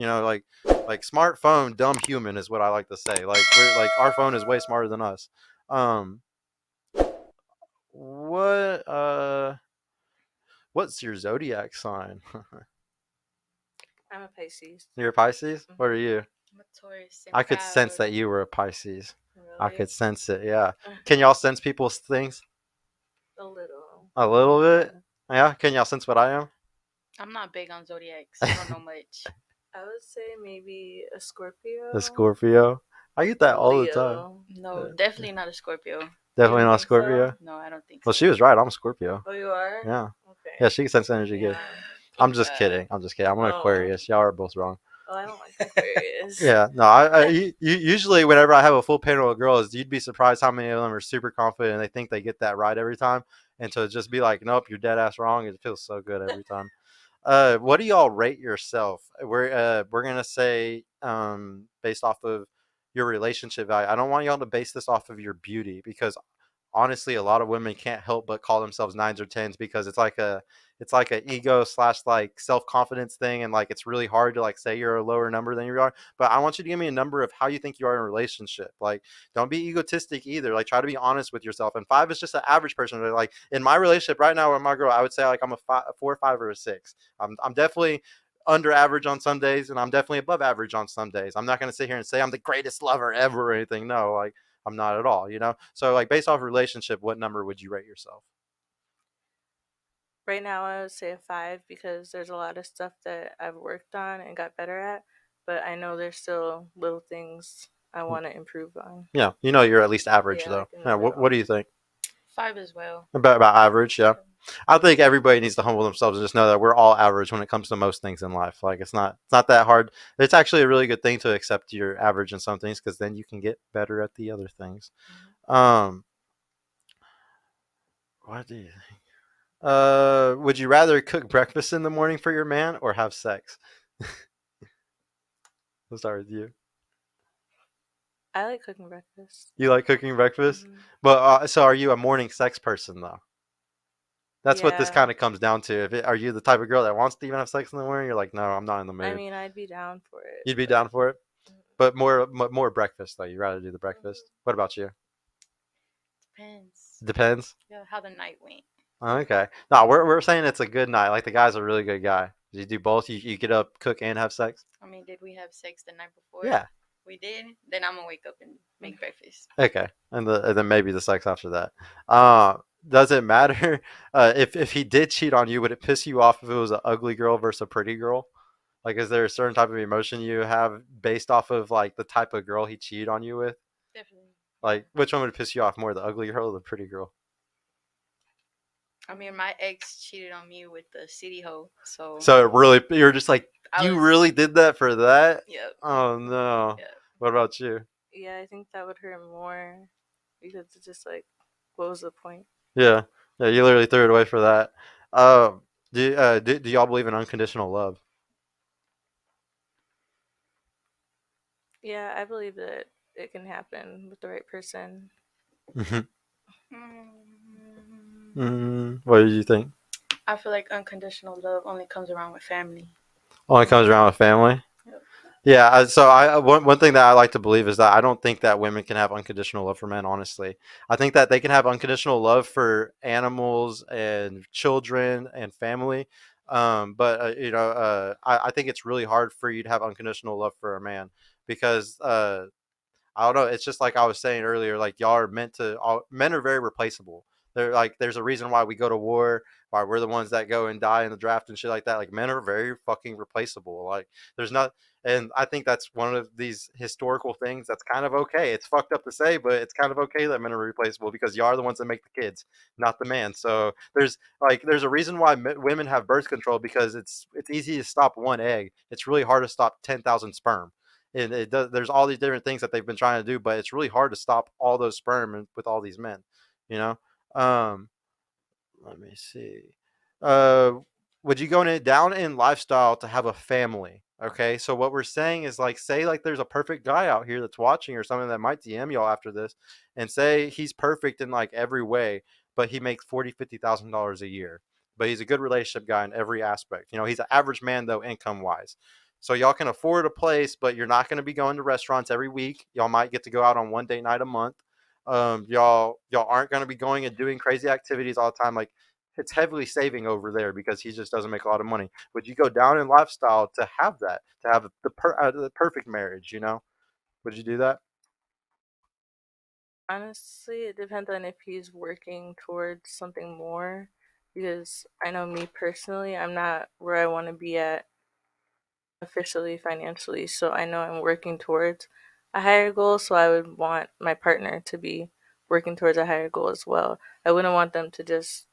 Like smartphone, dumb human is what I like to say. Like we're like our phone is way smarter than us. Um, what what's your zodiac sign? I'm a Pisces. You're a Pisces. What are you? I'm a Taurus and I could sense proud. that you were a Pisces. I Really? could sense it. Yeah. Can y'all sense people's things A little. a little bit? Yeah. Yeah. Can y'all sense what I am? I'm not big on zodiacs. I don't know much. I would say maybe a The Scorpio, Scorpio. I get that a all the time. Leo. No, Uh, definitely not a Scorpio. You Definitely don't not a think so? Scorpio. No, I don't think Well, so. she was right. I'm a Scorpio. Oh, you are? Yeah. Okay. Yeah, she can sense energy good. Yeah. I'm Look, just kidding. I'm just kidding. I'm an Oh. Aquarius. Y'all are both wrong. Oh, I don't like Aquarius. Yeah, no. Usually whenever I have a full panel of girls, you'd be surprised how many of them are super confident and they think they get that right every time. And to just be like, nope, you're dead ass wrong. It feels so good every time. What do y'all rate yourself? We're gonna say based off of your relationship value. I don't want y'all to base this off of your beauty because honestly a lot of women can't help but call themselves nines or tens because it's like a ego slash like self-confidence thing, and like it's really hard to like say you're a lower number than you are. But I want you to give me a number of how you think you are in a relationship. Like don't be egotistic either, like try to be honest with yourself. And five is just an average person. Like in my relationship right now with my girl, I would say like I'm a 4 or 5 or a 6. I'm definitely under average on some days and I'm definitely above average on some days. I'm not going to sit here and say I'm the greatest lover ever or anything. No, like I'm not at all. So like based off relationship, what number would you rate yourself? Right now, I would say a 5 because there's a lot of stuff that I've worked on and got better at, but I know there's still little things I want to improve on. Yeah, you're at least average Yeah, though. like in the Yeah, what middle. do you think? 5 as well. About average, yeah. I think everybody needs to humble themselves and just know that we're all average when it comes to most things in life. Like it's not that hard. It's actually a really good thing to accept your average in some things because then you can get better at the other things. Mhm. Um, what do you think? Would you rather cook breakfast in the morning for your man or have sex? We'll start with you. I like cooking breakfast. You like cooking breakfast, Hmm. but so are you a morning sex person though? That's what this Yeah, kind of comes down to. Are you the type of girl that wants to even have sex in the morning? You're like, no, I'm not in the I mood. mean, I'd be down for it, You'd be but down for it, but more breakfast though. You'd rather do the mhm. breakfast. What about you? Depends. Depends. Yeah, how the night went. Okay. No, we're saying it's a good night. Like the guy's a really good guy. You do both. You get up, cook, and have sex. I mean, did we have sex the night before? Yeah. We did. Then I'm gonna wake up and make breakfast. Okay. And then maybe the sex after that. Uh, does it matter if he did cheat on you? Would it piss you off if it was an ugly girl versus a pretty girl? Like, is there a certain type of emotion you have based off of like the type of girl he cheated on you with? Definitely. Like, which one would piss you off more, the ugly girl or the pretty girl? I mean, my ex cheated on me with the city hoe, so So it really, you're just like, I you was. really did that for that? Yep. Oh no. Yep. What about you? Yeah, I think that would hurt more because it's just like, what was the point? Yeah, yeah, you literally threw it away for that. Do y'all believe in unconditional love? Yeah, I believe that it can happen with the right person. Mm-hmm. Mm, What do you think? I feel like unconditional love only comes around with family. Only comes around with family. Yep. Yeah, so one thing that I like to believe is that I don't think that women can have unconditional love for men. Honestly, I think that they can have unconditional love for animals and children and family. But I think it's really hard for you to have unconditional love for a man because I don't know. It's just like I was saying earlier. Like y'all are meant to. Men are very replaceable. They're like, there's a reason why we go to war. Why we're the ones that go and die in the draft and shit like that. Like men are very fucking replaceable. Like there's not, and I think that's one of these historical things that's kind of okay. It's fucked up to say, but it's kind of okay that men are replaceable because you are the ones that make the kids, not the man. So there's a reason why women have birth control because it's easy to stop one egg. It's really hard to stop 10,000 sperm, and it does. There's all these different things that they've been trying to do, but it's really hard to stop all those sperm with all these men. You know. Um, Let me see. Uh, would you go down in lifestyle to have a family? Okay, so what we're saying is like, say like there's a perfect guy out here that's watching or something that might DM y'all after this, and say he's perfect in like every way, but he makes $40,000-$50,000 a year, but he's a good relationship guy in every aspect. He's an average man though income wise. So y'all can afford a place, but you're not going to be going to restaurants every week. Y'all might get to go out on one date night a month. Y'all aren't going to be going and doing crazy activities all the time. Like it's heavily saving over there because he just doesn't make a lot of money. Would you go down in lifestyle to have that, to have the perfect marriage? You know, would you do that? Honestly, it depends on if he's working towards something more. Because I know me personally, I'm not where I want to be at officially financially. So I know I'm working towards a higher goal. So I would want my partner to be working towards a higher goal as well. I wouldn't want them to just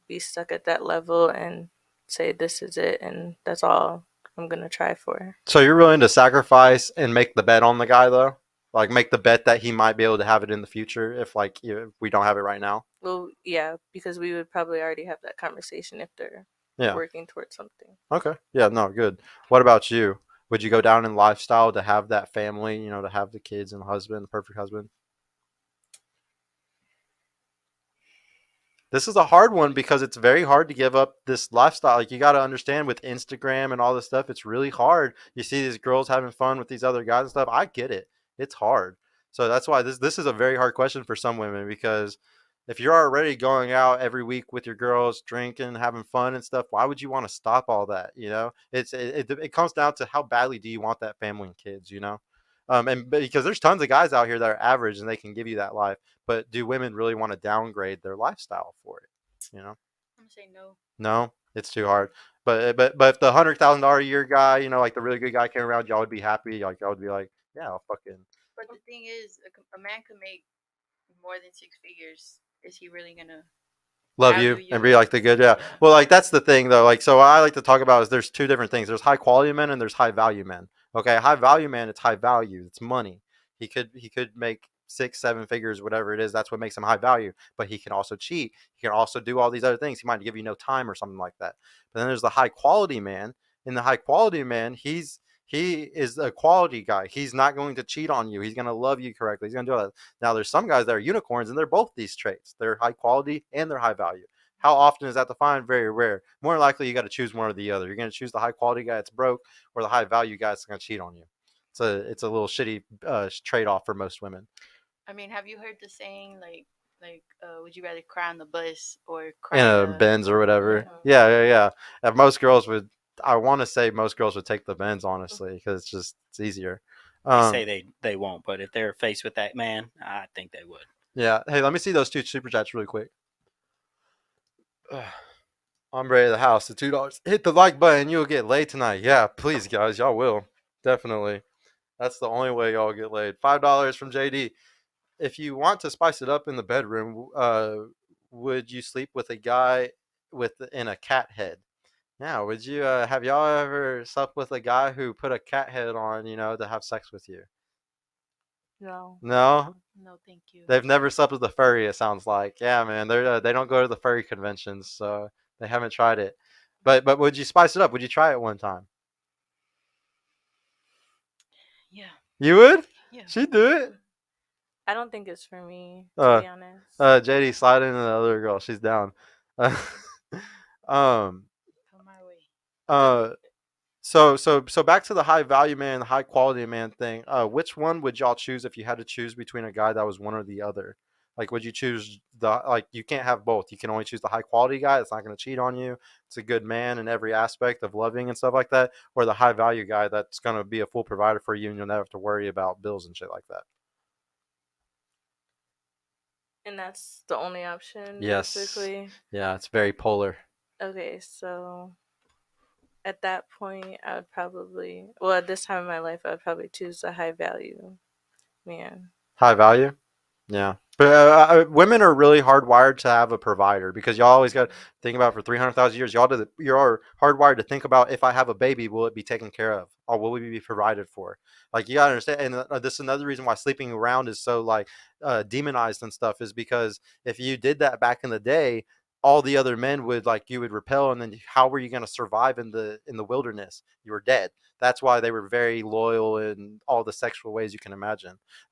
be stuck at that level and say, this is it and that's all I'm going to try for. So you're willing to sacrifice and make the bet on the guy though, like make the bet that he might be able to have it in the future if like if we don't have it right now. Well, yeah, because we would probably already have that conversation if they're Yeah. working towards something. Okay. Yeah. No. Good. What about you? Would you go down in lifestyle to have that family? You know, to have the kids and the husband, the perfect husband. This is a hard one because it's very hard to give up this lifestyle. Like you got to understand with Instagram and all this stuff, it's really hard. You see these girls having fun with these other guys and stuff. I get it. It's hard. So that's why this is a very hard question for some women because if you're already going out every week with your girls, drinking, having fun and stuff, why would you want to stop all that? You know, it comes down to how badly do you want that family and kids? You know, and because there's tons of guys out here that are average and they can give you that life, but do women really want to downgrade their lifestyle for it? You know, I'm gonna say no. no, it's too hard. But if the $100,000 a year guy, you know, like the really good guy came around, y'all would be happy. Like y'all would be like, yeah, I'll fucking But the thing is, a man could make more than 6 figures. Is he really gonna love value you and you? be like the good. Yeah. Well, like that's the thing though. Like so, what I like to talk about is there's two different things. There's high quality men and there's high value men. Okay, high value man, it's high value. It's money. He could make 6, 7 figures, whatever it is. That's what makes him high value. But he can also cheat. He can also do all these other things. He might give you no time or something like that. But then there's the high quality man. In the high quality man, he is a quality guy. He's not going to cheat on you. He's going to love you correctly. He's going to do all that. Now, there's some guys that are unicorns, and they're both these traits. They're high quality and they're high value. How often is that defined? Very rare. More likely, you got to choose one or the other. You're going to choose the high quality guy that's broke, or the high value guy that's going to cheat on you. It's a little shitty trade off for most women. I mean, have you heard the saying would you rather cry on the bus or In cry in a the? Benz or whatever. Yeah. And most girls would. I want to say most girls would take the Benz honestly because it's easier. They say Um, they won't, but if they're faced with that man, I think they would. yeah. Hey, let me see those two super chats really quick. I'm ready to the house. The $2. Hit the like button. You'll get laid tonight. Yeah, please, guys. Y'all will. Definitely. That's the only way y'all get laid. $5 from JD. If you want to spice it up in the bedroom, would you sleep with a guy in a cat head? Yeah. Would you have y'all ever slept with a guy who put a cat head on, to have sex with you? No. No. No, thank you. They've never slept with a furry. It sounds like. Yeah, man. They don't go to the furry conventions, so they haven't tried it. But would you spice it up? Would you try it one time? Yeah. You would? Yeah. She'd do it. I don't think it's for me, to be honest. JD, slide into the other girl. She's down. Um. Come my way. Uh. So back to the high value man, the high quality man thing. Which one would y'all choose if you had to choose between a guy that was one or the other? Like, would you choose you can't have both. You can only choose the high quality guy that's not going to cheat on you. It's a good man in every aspect of loving and stuff like that, or the high value guy that's going to be a full provider for you and you'll never have to worry about bills and shit like that. And that's the only option, Yes. basically. Yeah, it's very polar. Okay, so at that point, I would probably, well, at this time in my life, I would probably choose a high value man. High value? Yeah. But women are really hardwired to have a provider because y'all always got to think about for 300,000 years, you're hardwired to think about if I have a baby, will it be taken care of or will we be provided for? Like you got to understand. And this is another reason why sleeping around is so demonized and stuff is because if you did that back in the day, all the other men would you would repel. And then how were you going to survive in the wilderness? You were dead. That's why they were very loyal in all the sexual ways you can imagine.